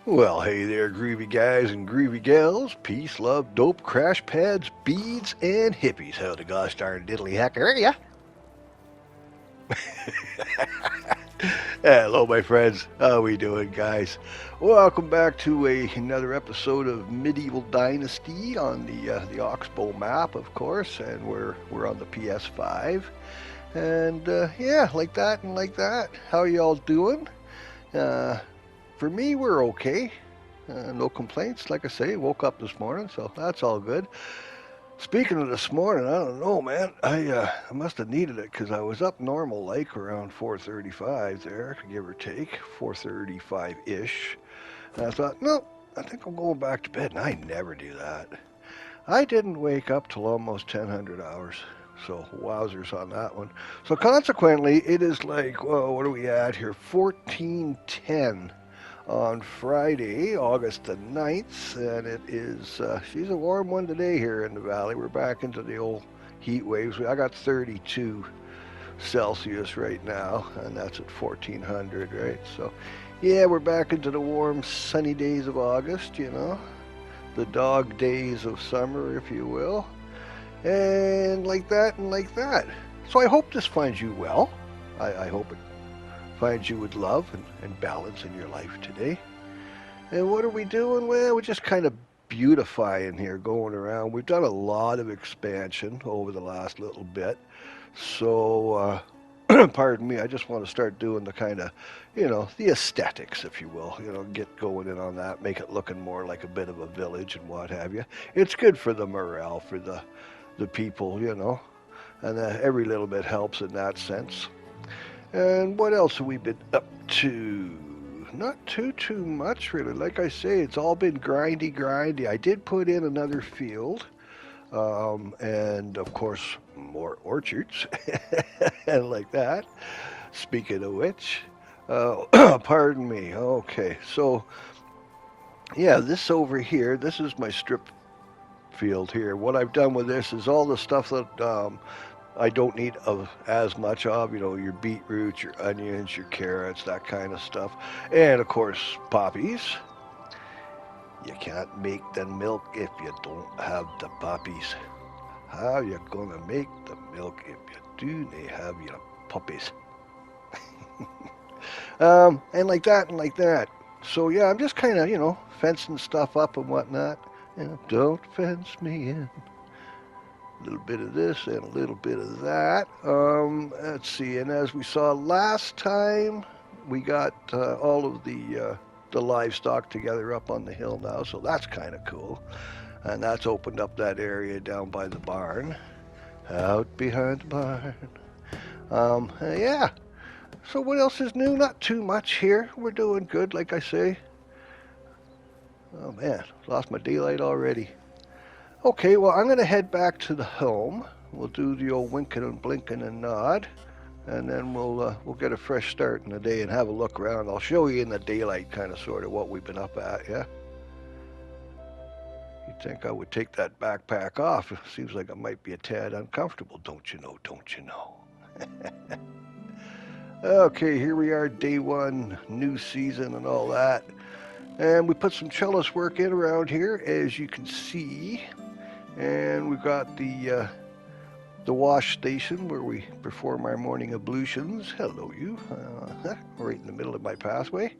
Well, hey there, groovy guys and groovy gals. Peace, love, dope, crash pads, beads, and hippies. How the gosh darn diddly heck are ya? Hello, my friends. How we doing, guys? Welcome back to another episode of Medieval Dynasty on the Oxbow map, of course, and we're on the PS5. And yeah, like that and like that. How y'all doing? Uh, for me, we're okay. No complaints. Like I say, woke up this morning, so that's all good. Speaking of this morning, I don't know, man. I must have needed it because I was up normal like around 4:35 there, give or take 4:35 ish. And I thought, no, I think I'm going back to bed, and I never do that. I didn't wake up till almost 1000 hours. So wowzers on that one. So consequently, it is like, well, what are we at here? 14:10 on Friday, August the 9th, and it is, she's a warm one today here in the valley. We're back into the old heat waves. I got 32 Celsius right now, and that's at 1400, right? So, yeah, we're back into the warm, sunny days of August, the dog days of summer, if you will, and like that and like that. So I hope this finds you well. I hope it finds you with love and balance in your life today. And what are we doing? Well, we're just kind of beautifying here, going around. We've done a lot of expansion over the last little bit. So, pardon me, I just want to start doing the kind of, the aesthetics, if you will. Get going in on that, make it looking more like a bit of a village and what have you. It's good for the morale, for the people, and every little bit helps in that sense. And what else have we been up to? Not too much really. Like I say, it's all been grindy. I did put in another field, and of course more orchards, and like that. Speaking of which, pardon me. Okay, so yeah, this over here, this is my strip field here. What I've done with this is all the stuff that I don't need as much of, your beetroots, your onions, your carrots, that kind of stuff. And of course, poppies. You can't make the milk if you don't have the poppies. How you gonna make the milk if you do they have your puppies? And like that and like that. So yeah, I'm just kind of, fencing stuff up and whatnot. Don't fence me in. A little bit of this and a little bit of that. Let's see. And as we saw last time, we got all of the livestock together up on the hill now, so that's kind of cool. And that's opened up that area down by the barn, out behind the barn. Yeah. So what else is new? Not too much here. We're doing good, like I say. Oh man, lost my daylight already. Okay, well, I'm going to head back to the home. We'll do the old winking and blinking and nod, and then we'll get a fresh start in the day and have a look around. I'll show you in the daylight, kind of, sort of, what we've been up at. Yeah. You'd think I would take that backpack off. It seems like it might be a tad uncomfortable, don't you know? Don't you know? Okay, here we are, day one, new season and all that. And we put some trellis work in around here, as you can see. And we've got the wash station where we perform our morning ablutions. Hello, you. Right in the middle of my pathway.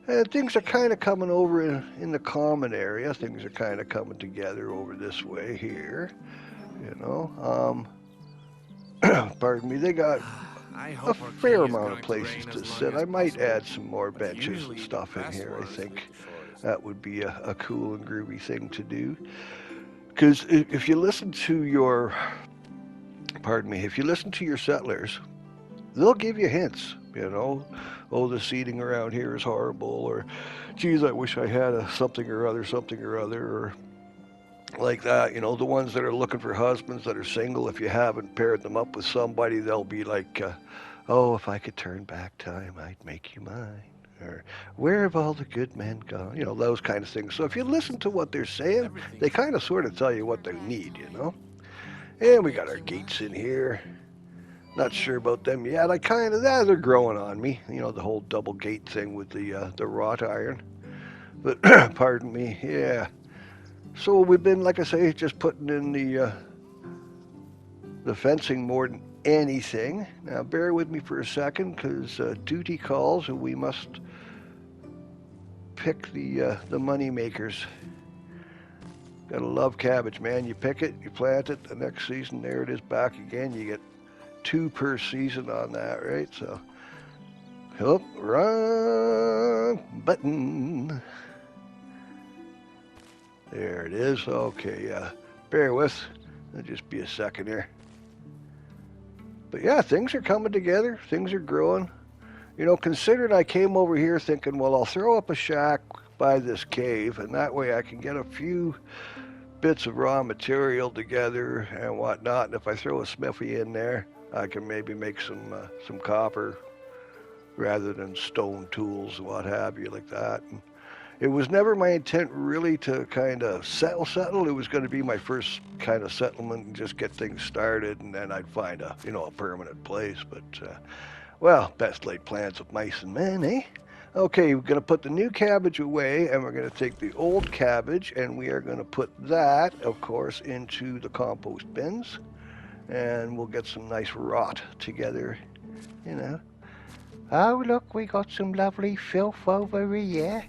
And things are kind of coming over in the common area. Things are kind of coming together over this way here. Pardon me. They got I a hope our fair king is amount of going to places reign to as sit. long I as might possible. add some more But benches and usually the stuff in best here. I ones leave think the shortest. that would be a cool and groovy thing to do. Because if you listen to your, pardon me, if you listen to your settlers, they'll give you hints, Oh, the seating around here is horrible, or, geez, I wish I had a something or other, or like that. The ones that are looking for husbands that are single, if you haven't paired them up with somebody, they'll be like, oh, if I could turn back time, I'd make you mine. Or, where have all the good men gone? Those kind of things. So if you listen to what they're saying, they Everything's kind of sort of tell you what they need. And we got our gates in here. Not sure about them yet. They're growing on me. The whole double gate thing with the wrought iron. But pardon me, yeah. So we've been, like I say, just putting in the fencing more than anything. Now bear with me for a second, because duty calls, and we must pick the money makers. Gotta love cabbage, man. You pick it, you plant it, the next season, there it is back again. You get two per season on that, right? So, oh, wrong button. There it is. Okay, bear with. It'll just be a second here. But yeah, things are coming together. Things are growing. You know, considering I came over here thinking, well, I'll throw up a shack by this cave, and that way I can get a few bits of raw material together and whatnot. And if I throw a smithy in there, I can maybe make some copper rather than stone tools and what have you like that. And it was never my intent really to kind of settle. It was going to be my first kind of settlement and just get things started, and then I'd find a permanent place. But well, best laid plans of mice and men, eh? Okay, we're going to put the new cabbage away, and we're going to take the old cabbage, and we are going to put that, of course, into the compost bins, and we'll get some nice rot together, you know. Oh, look, we got some lovely filth over here.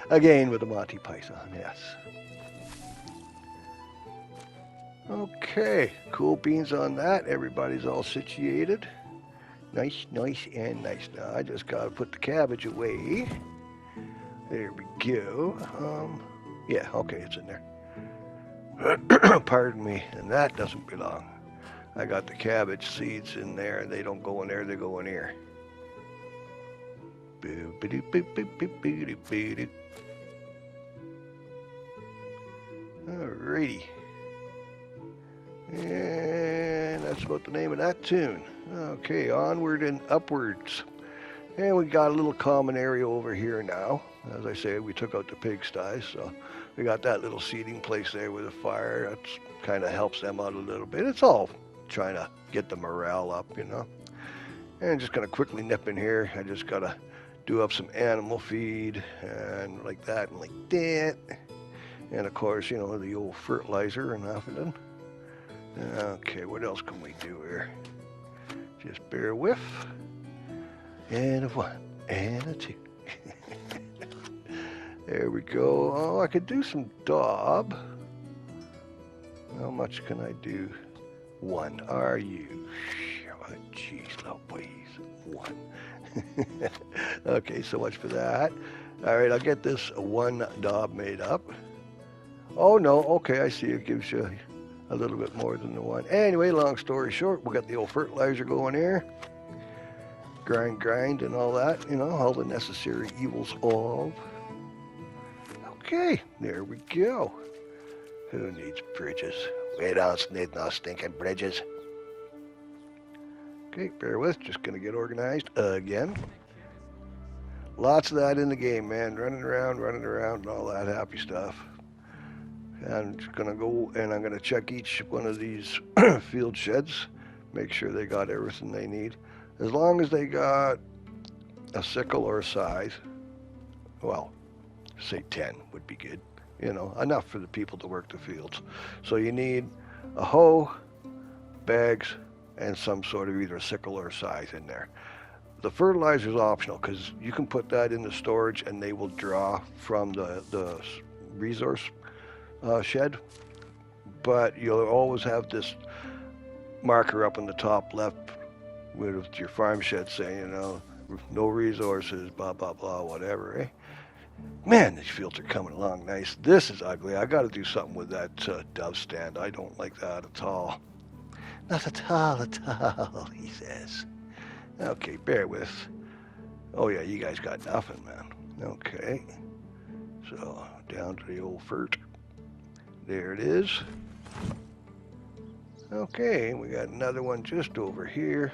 Again with the Monty Python, yes. Okay, cool beans on that. Everybody's all situated. Nice, nice, and nice. Now I just gotta put the cabbage away. There we go. Yeah, okay, it's in there. Pardon me, and that doesn't belong. I got the cabbage seeds in there, and they don't go in there, they go in here. Alrighty. And that's about the name of that tune. Okay, onward and upwards. And we got a little common area over here now. As I say, we took out the pigsties, so we got that little seating place there with a fire. That kind of helps them out a little bit. It's all trying to get the morale up, you know. And I'm just going to quickly nip in here. I just got to do up some animal feed and like that and like that. And of course, you know, the old fertilizer and half of them. Okay, what else can we do here? Just bear with. And a one, and a two. There we go. Oh, I could do some daub. How much can I do? One. Are you? Oh, jeez, Louise. One. Okay, so much for that. All right, I'll get this one daub made up. Oh, no. Okay, I see. It gives you a little bit more than the one. Anyway, long story short, we got the old fertilizer going here. Grind, and all that, you know, all the necessary evils of. Okay, there we go. Who needs bridges? We don't need no stinking bridges. Okay, bear with, just gonna get organized again. Lots of that in the game, man. Running around, and all that happy stuff. I'm just gonna go and I'm gonna check each one of these field sheds, make sure they got everything they need. As long as they got a sickle or a scythe, well, say 10 would be good. You know, enough for the people to work the fields. So you need a hoe, bags, and some sort of either a sickle or a scythe in there. The fertilizer is optional because you can put that in the storage and they will draw from the resource shed. But you'll always have this marker up in the top left with your farm shed saying, you know, no resources, blah, blah, blah, whatever, eh? Man, these fields are coming along nice. This is ugly. I got to do something with that dove stand. I don't like that at all. Not at all, he says. Okay, bear with. Oh, yeah, you guys got nothing, man. Okay. So, down to the old fert. There it is. Okay, we got another one just over here.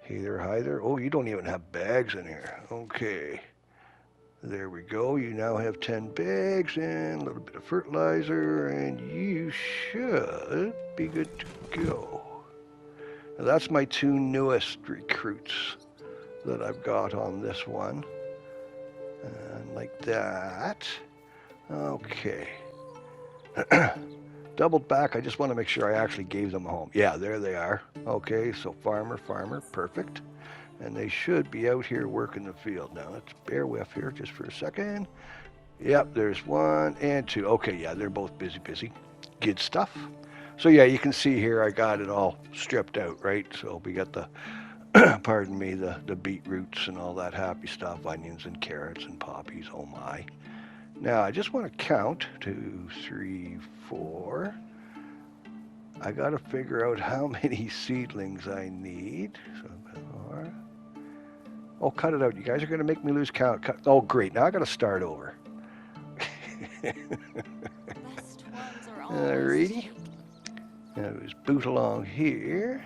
Hi there. Oh, you don't even have bags in here. Okay. There we go. You now have 10 bags and a little bit of fertilizer, and you should be good to go. Now, that's my two newest recruits. that I've got on this one. And like that. Okay. Doubled back. I just want to make sure I actually gave them a home. Yeah, there they are. Okay, so farmer, perfect. And they should be out here working the field. Now let's bear with here just for a second. Yep, there's 1 and 2. Okay, yeah, they're both busy. Good stuff. So yeah, you can see here I got it all stripped out, right? So we got the, pardon me, the beetroots and all that happy stuff, onions and carrots and poppies, oh my. Now I just want to count 2, 3, 4. I got to figure out how many seedlings I need. So, oh, cut it out. You guys are going to make me lose count. Oh, great. Now I got to start over. Alrighty. Now just boot along here.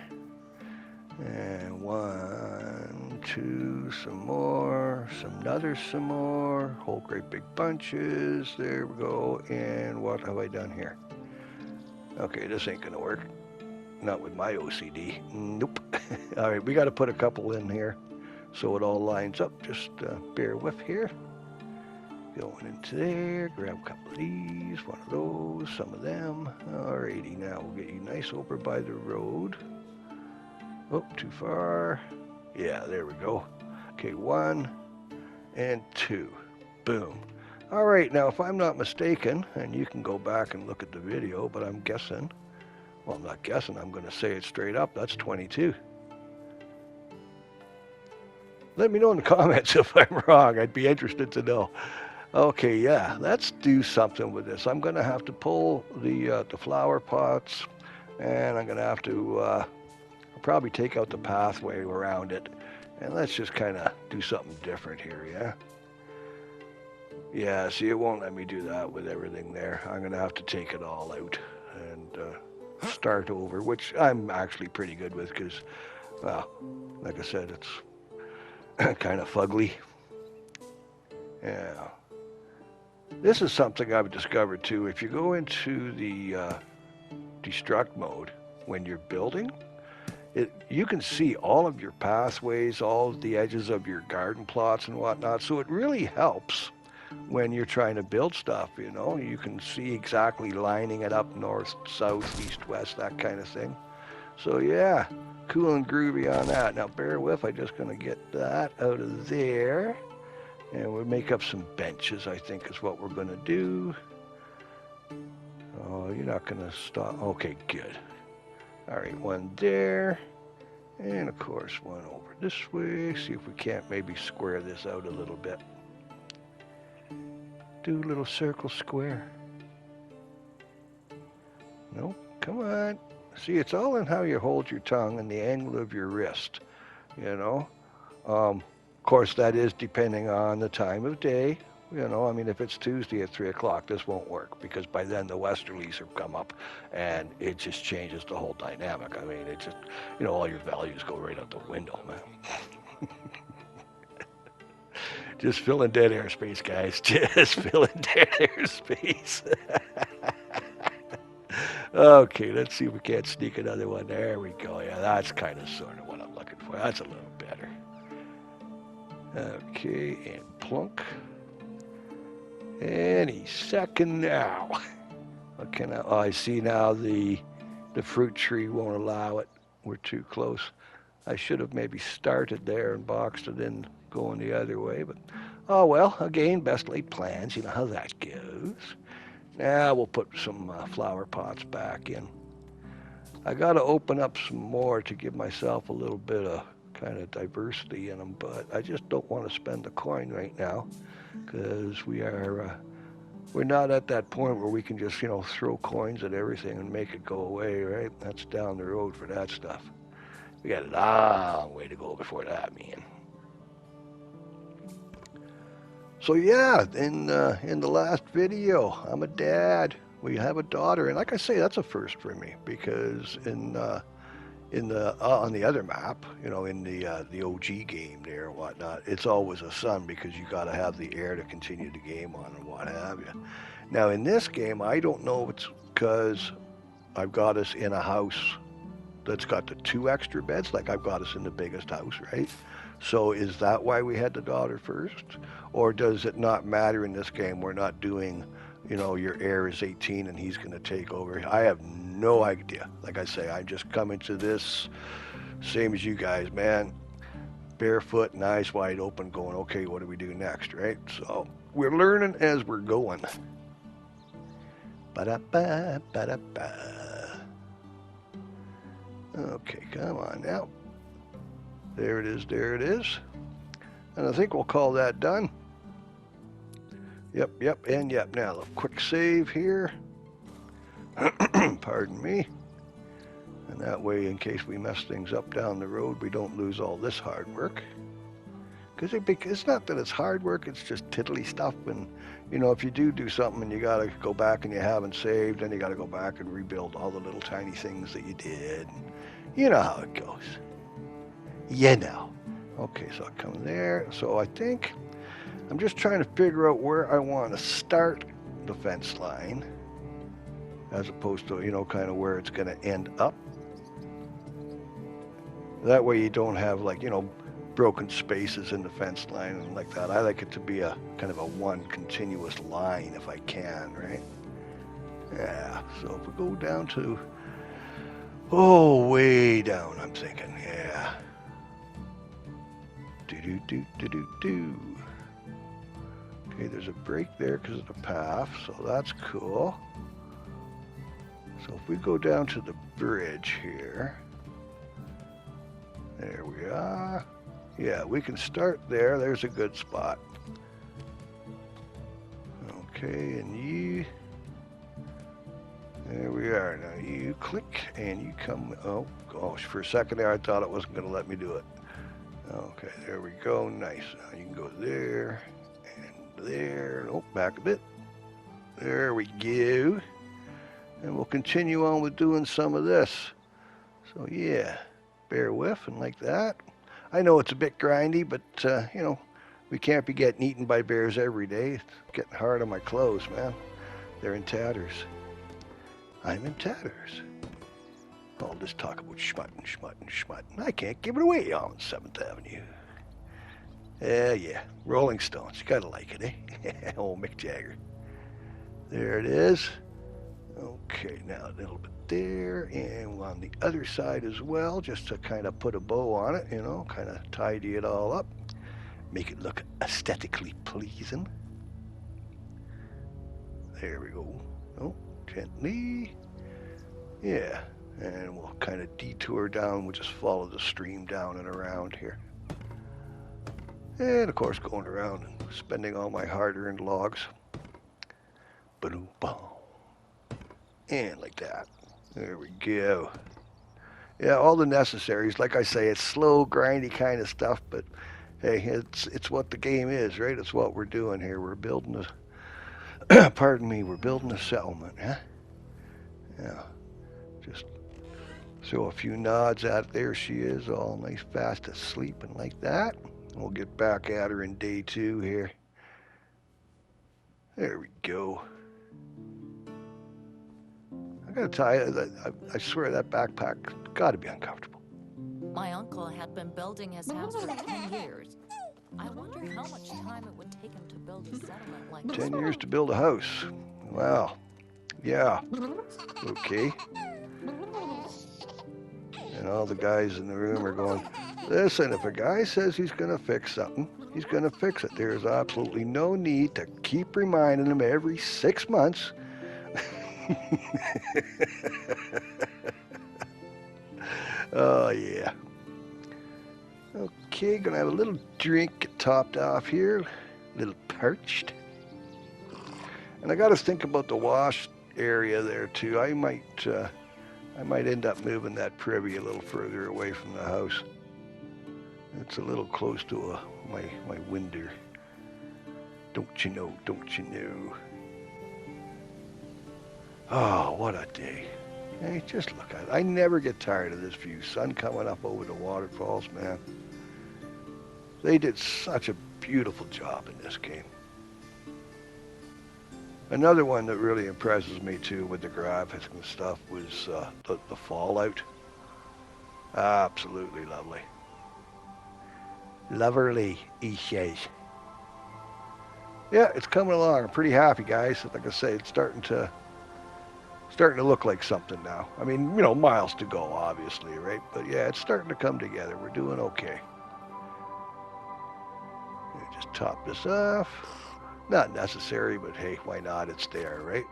And 1, 2, some more, some more. Whole great big bunches. There we go. And what have I done here? Okay, this ain't gonna work. Not with my OCD. Nope. All right, we got to put a couple in here so it all lines up. Just bear with here. Going into there, grab a couple of these, one of those, some of them. Alrighty, now we'll get you nice over by the road. Oh, too far. Yeah, there we go. Okay, 1 and 2. Boom. All right, now if I'm not mistaken, and you can go back and look at the video, but I'm guessing, well, I'm not guessing, I'm going to say it straight up, that's 22. Let me know in the comments if I'm wrong. I'd be interested to know. Okay, yeah, let's do something with this. I'm going to have to pull the flower pots, and I'm going to have to probably take out the pathway around it. And let's just kind of do something different here, yeah? Yeah, see, it won't let me do that with everything there. I'm going to have to take it all out and start over, which I'm actually pretty good with because, well, like I said, it's kind of fugly. Yeah. This is something I've discovered too. If you go into the destruct mode when you're building, you can see all of your pathways, all of the edges of your garden plots and whatnot. So it really helps when you're trying to build stuff, you know. You can see exactly lining it up north, south, east, west, that kind of thing. So yeah, cool and groovy on that. Now bear with, I'm just going to get that out of there. And we'll make up some benches, I think is what we're going to do. Oh, you're not going to stop. Okay, good. All right, 1 there. And of course, 1 over this way. See if we can't maybe square this out a little bit. Do a little circle square. No, come on. See, it's all in how you hold your tongue and the angle of your wrist, you know. Of course, that is depending on the time of day. You know, I mean, if it's Tuesday at 3 o'clock, this won't work because by then the westerlies have come up and it just changes the whole dynamic. I mean, it just, you know, all your values go right out the window, man. Just filling dead airspace, guys. Just filling dead airspace. Okay, let's see if we can't sneak another one. There we go. Yeah, that's kind of sort of what I'm looking for. That's a little better. Okay, and plunk. Any second now. Okay, now I see now the fruit tree won't allow it. We're too close. I should have maybe started there and boxed it in going the other way, but oh well, again, best laid plans. You know how that goes. Now we'll put some flower pots back in. I got to open up some more to give myself a little bit of kind of diversity in them, but I just don't want to spend the coin right now because we're not at that point where we can just, you know, throw coins at everything and make it go away, right? That's down the road for that stuff. We got a long way to go before that, man. So yeah, in the last video, I'm a dad. We have a daughter, and like I say, that's a first for me because on the other map, you know, in the OG game there and whatnot, it's always a son because you got to have the heir to continue the game on and what have you. Now in this game, I don't know if it's because I've got us in a house that's got the 2 extra beds, like I've got us in the biggest house, right? So is that why we had the daughter first? Or does it not matter in this game? We're not doing, your heir is 18 and he's going to take over. I have no idea. Like I say, I'm just coming to this same as you guys, man. Barefoot and eyes wide open going, okay, what do we do next, right? So we're learning as we're going. Ba-da-ba, ba-da-ba. Okay, come on now. There it is, there it is. And I think we'll call that done. Yep, and yep. Now, a quick save here. Pardon me. And that way, in case we mess things up down the road, we don't lose all this hard work. Because it's not that it's hard work, it's just tiddly stuff. And, if you do something and you got to go back and you haven't saved, then you got to go back and rebuild all the little tiny things that you did. You know how it goes. You know. Okay, so I come there. So I think I'm just trying to figure out where I want to start the fence line as opposed to, kind of where it's going to end up. That way you don't have broken spaces in the fence line and like that. I like it to be a kind of a one continuous line if I can, right? Yeah, so if we go down to, way down, I'm thinking, yeah. Do. Okay, there's a break there because of the path, so that's cool. So if we go down to the bridge here, there we are. Yeah, we can start there. There's a good spot. Okay, and you, there we are. Now you click and you come, oh gosh, for a second there I thought it wasn't going to let me do it. Okay, there we go. Nice. Now you can go there and there. Oh, back a bit. There we go. And we'll continue on with doing some of this. So yeah, bear with and like that. I know it's a bit grindy, but we can't be getting eaten by bears every day. It's getting hard on my clothes, man. They're in tatters. I'm in tatters. All this talk about schmutting. I can't give it away on 7th Avenue. Yeah. Rolling Stones. You gotta like it, eh? Old Mick Jagger. There it is. Okay, now a little bit there, and on the other side as well, just to kind of put a bow on it, kind of tidy it all up. Make it look aesthetically pleasing. There we go. Oh, gently. Yeah. And we'll kind of detour down. We'll just follow the stream down and around here. And of course going around and spending all my hard-earned logs. Ba-doom, boom. And like that. There we go. Yeah, all the necessaries. Like I say, it's slow, grindy kind of stuff, but hey, it's what the game is, right? It's what we're doing here. We're building a, pardon me, we're building a settlement, huh? Yeah. Just throw a few nods at it. There she is, all nice, fast asleep and like that. We'll get back at her in day 2 here. There we go. I gotta tell you, I swear that backpack gotta be uncomfortable. My uncle had been building his house for 10 years. I wonder how much time it would take him to build a settlement like this. 10 years to build a house. Wow. Yeah. Okay. And all the guys in the room are going, listen, if a guy says he's going to fix something, he's going to fix it. There's absolutely no need to keep reminding him every 6 months. Oh, yeah. Okay, gonna have a little drink topped off here. A little parched. And I got to think about the wash area there too. I might end up moving that privy a little further away from the house. It's a little close to my window. Don't you know? Oh, what a day. Hey, just look at it. I never get tired of this view. Sun coming up over the waterfalls, man. They did such a beautiful job in this game. Another one that really impresses me too with the graphics and stuff was the Fallout. Absolutely lovely. Loverly, he says. Yeah, it's coming along. I'm pretty happy, guys. Like I say, it's starting to look like something now. I mean, miles to go, obviously, right? But yeah, it's starting to come together. We're doing okay. Just top this off. Not necessary, but hey, why not? It's there, right?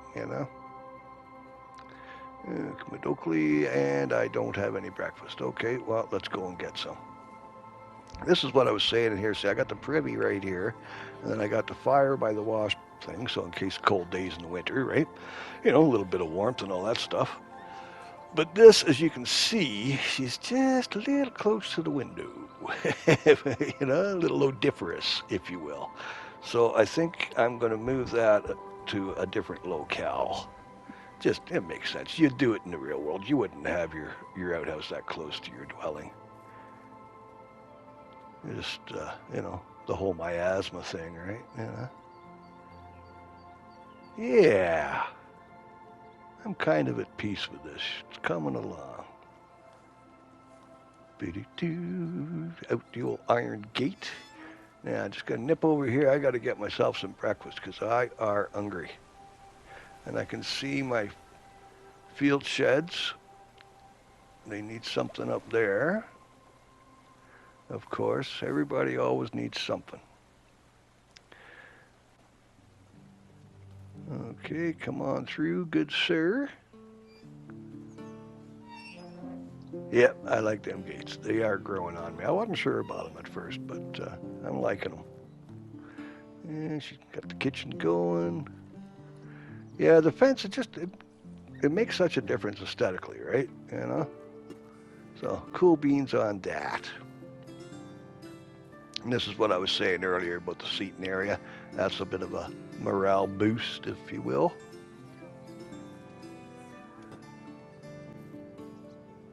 Oakley, and I don't have any breakfast. Okay, well, let's go and get some. This is what I was saying in here. See, I got the privy right here, and then I got the fire by the wash thing, so in case cold days in the winter, right? A little bit of warmth and all that stuff. But this, as you can see, she's just a little close to the window. A little odoriferous, if you will. So I think I'm going to move that to a different locale. Just, it makes sense. You'd do it in the real world. You wouldn't have your outhouse that close to your dwelling. Just, the whole miasma thing, right? Yeah. I'm kind of at peace with this. It's coming along. Out the old iron gate. Now, I'm just going to nip over here. I got to get myself some breakfast because I are hungry. And I can see my field sheds. They need something up there. Of course, everybody always needs something. Okay, come on through, good sir. Yep, I like them gates. They are growing on me. I wasn't sure about them at first, but I'm liking them. And she's got the kitchen going. Yeah, the fence, it makes such a difference aesthetically, right? So, cool beans on that. And this is what I was saying earlier about the seating area. That's a bit of a morale boost, if you will.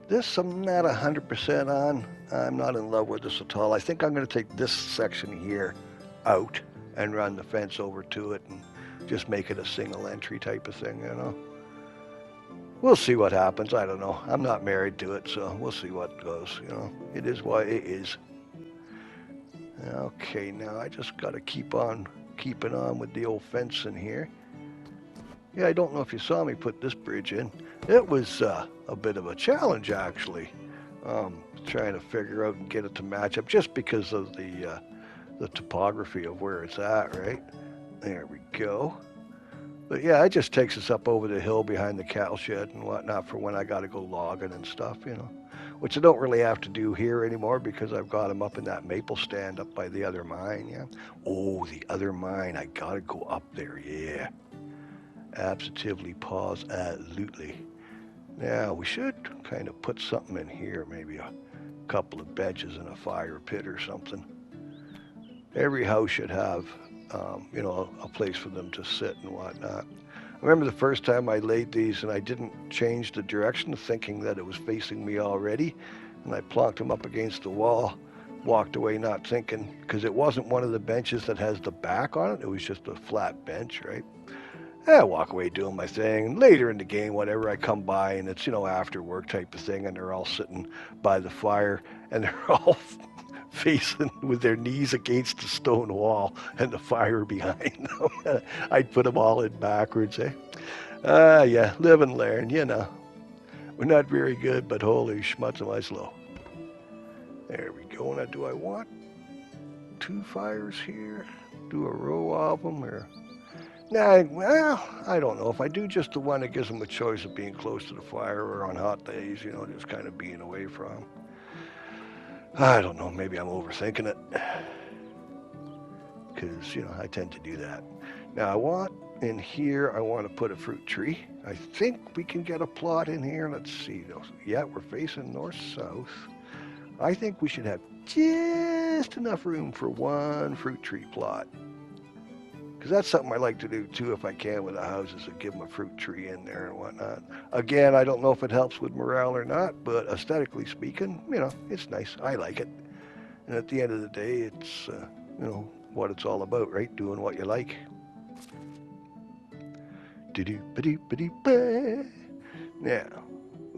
This I'm not 100% on. I'm not in love with this at all. I think I'm going to take this section here out and run the fence over to it and just make it a single entry type of thing, We'll see what happens. I don't know. I'm not married to it, so we'll see what goes, It is what it is. Okay, now I just got to keep on keeping on with the old fence in here. Yeah, I don't know if you saw me put this bridge in. It was a bit of a challenge, actually, trying to figure out and get it to match up just because of the topography of where it's at, right? There we go. But yeah, it just takes us up over the hill behind the cattle shed and whatnot for when I got to go logging and stuff, which I don't really have to do here anymore because I've got them up in that maple stand up by the other mine, yeah. Oh, the other mine, I got to go up there, yeah. Absolutely, absolutely. Now, we should kind of put something in here, maybe a couple of benches and a fire pit or something. Every house should have, a place for them to sit and whatnot. I remember the first time I laid these and I didn't change the direction, thinking that it was facing me already, and I plonked them up against the wall, walked away not thinking, because it wasn't one of the benches that has the back on it, it was just a flat bench, right? I walk away doing my thing, and later in the game, whatever, I come by and it's, after work type of thing, and they're all sitting by the fire, and they're all facing with their knees against the stone wall and the fire behind them. I'd put them all in backwards, eh? Yeah, live and learn, We're not very good, but holy schmutz am I slow. There we go. Now, do I want 2 fires here? Do a row of them, or... Nah, well, I don't know. If I do just the one, it gives them a choice of being close to the fire or on hot days, just kind of being away from. I don't know. Maybe I'm overthinking it. Because, I tend to do that. Now, in here, I want to put a fruit tree. I think we can get a plot in here. Let's see. Yeah, we're facing north-south. I think we should have just enough room for 1 fruit tree plot. Because that's something I like to do, too, if I can, with the houses, and give them a fruit tree in there and whatnot. Again, I don't know if it helps with morale or not, but aesthetically speaking, it's nice. I like it. And at the end of the day, it's, what it's all about, right? Doing what you like. Now,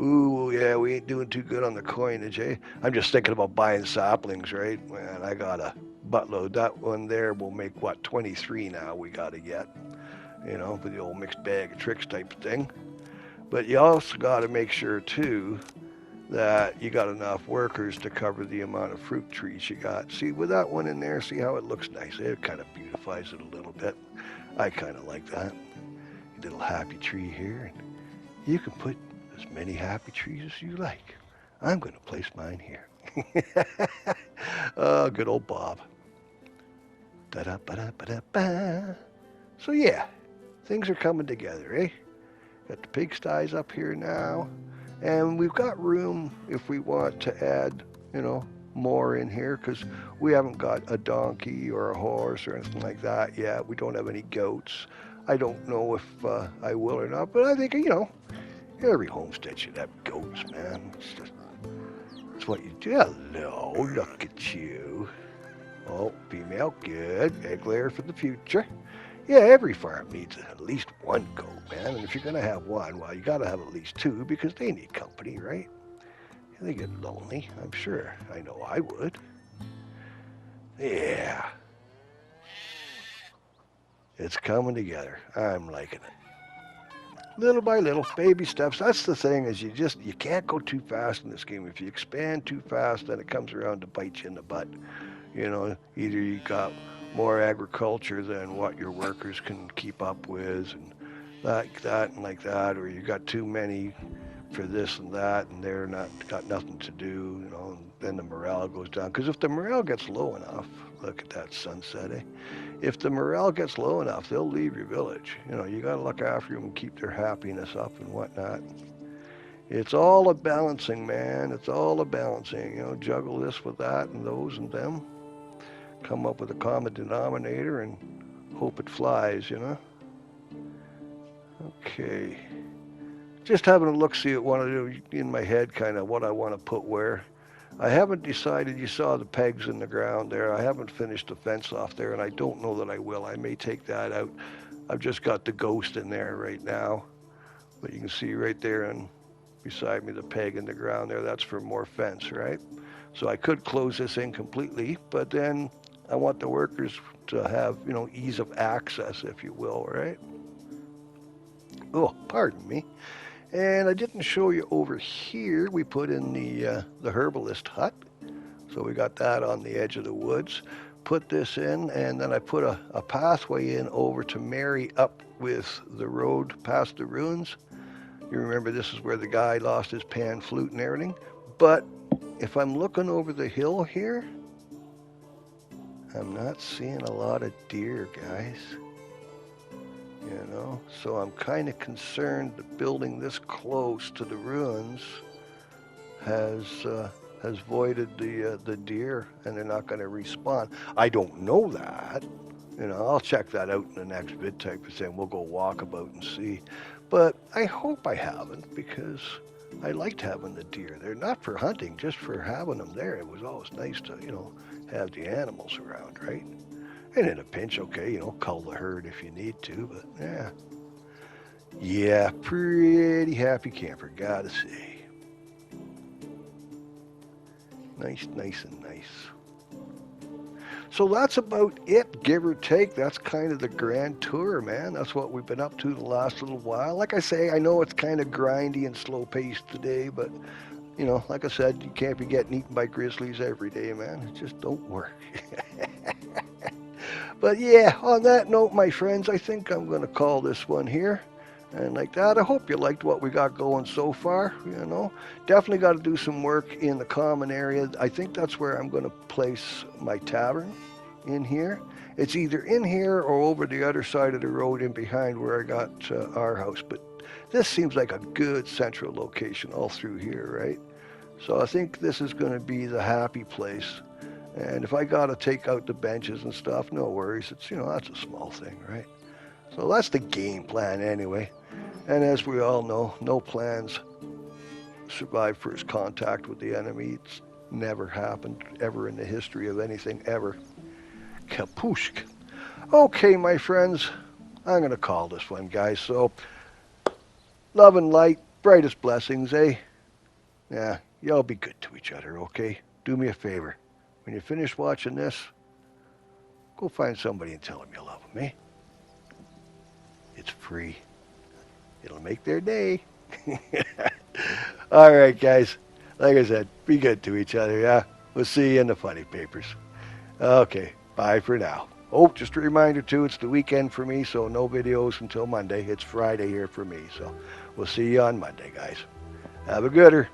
Ooh, yeah, we ain't doing too good on the coinage, eh? I'm just thinking about buying saplings, right? Man, I got a buttload. That one there will make, what, 23 now we got to get, for the old mixed bag of tricks type of thing. But you also got to make sure, too, that you got enough workers to cover the amount of fruit trees you got. See, with that one in there, see how it looks nice? It kind of beautifies it a little bit. I kind of like that. A little happy tree here. And you can put as many happy trees as you like. I'm going to place mine here. Oh, good old Bob. Da-da-ba-da-ba-da-ba. So yeah, things are coming together, eh? Got the pigsties up here now. And we've got room if we want to add, more in here because we haven't got a donkey or a horse or anything like that yet. We don't have any goats. I don't know if I will or not, but I think, every homestead should have goats, man. It's what you do. Hello, look at you. Oh, female, good. Egg layer for the future. Yeah, every farm needs at least one goat, man. And if you're going to have one, well, you got to have at least two because they need company, right? They get lonely, I'm sure. I know I would. Yeah. It's coming together. I'm liking it. Little by little, baby steps. That's the thing is you can't go too fast in this game. If you expand too fast, then it comes around to bite you in the butt. Either you got more agriculture than what your workers can keep up with and like that and like that, or you got too many for this and that, and they're not got nothing to do, and then the morale goes down. Because if the morale gets low enough, look at that sunset, eh? If the morale gets low enough, they'll leave your village. You got to look after them and keep their happiness up and whatnot. It's all a balancing, man. It's all a balancing. Juggle this with that and those and them. Come up with a common denominator and hope it flies. Okay. Just having a look, see what I do in my head, kind of what I want to put where. I haven't decided. You saw the pegs in the ground there. I haven't finished the fence off there, and I don't know that I will. I may take that out. I've just got the ghost in there right now. But you can see right there and beside me the peg in the ground there. That's for more fence, right? So I could close this in completely, but then I want the workers to have, ease of access, if you will, right? Oh, pardon me. And I didn't show you over here. We put in the herbalist hut. So we got that on the edge of the woods. Put this in, and then I put a pathway in over to marry up with the road past the ruins. You remember this is where the guy lost his pan flute and everything. But if I'm looking over the hill here, I'm not seeing a lot of deer, guys. So I'm kind of concerned that building this close to the ruins has voided the deer, and they're not going to respawn. I don't know that. I'll check that out in the next vid type of thing. We'll go walk about and see. But I hope I haven't, because I liked having the deer there. Not for hunting, just for having them there. It was always nice to, have the animals around, right? And in a pinch, okay, cull the herd if you need to, but yeah. Yeah, pretty happy camper, gotta say. Nice, nice, and nice. So that's about it, give or take. That's kind of the grand tour, man. That's what we've been up to the last little while. Like I say, I know it's kind of grindy and slow-paced today, but, like I said, you can't be getting eaten by grizzlies every day, man. It just don't work. But yeah, on that note, my friends, I think I'm going to call this one here. And like that, I hope you liked what we got going so far. Definitely got to do some work in the common area. I think that's where I'm going to place my tavern, in here. It's either in here or over the other side of the road in behind where I got our house. But this seems like a good central location all through here, right? So I think this is going to be the happy place. And if I got to take out the benches and stuff, no worries. It's, that's a small thing, right? So that's the game plan anyway. And as we all know, no plans survive first contact with the enemy. It's never happened ever in the history of anything ever. Kapushk. Okay, my friends, I'm going to call this one, guys. So, love and light, brightest blessings, eh? Yeah, y'all be good to each other, okay? Do me a favor. When you finish watching this, go find somebody and tell them you love them, eh? It's free. It'll make their day. All right, guys. Like I said, be good to each other, yeah? We'll see you in the funny papers. Okay, bye for now. Oh, just a reminder, too, it's the weekend for me, so no videos until Monday. It's Friday here for me, so we'll see you on Monday, guys. Have a gooder.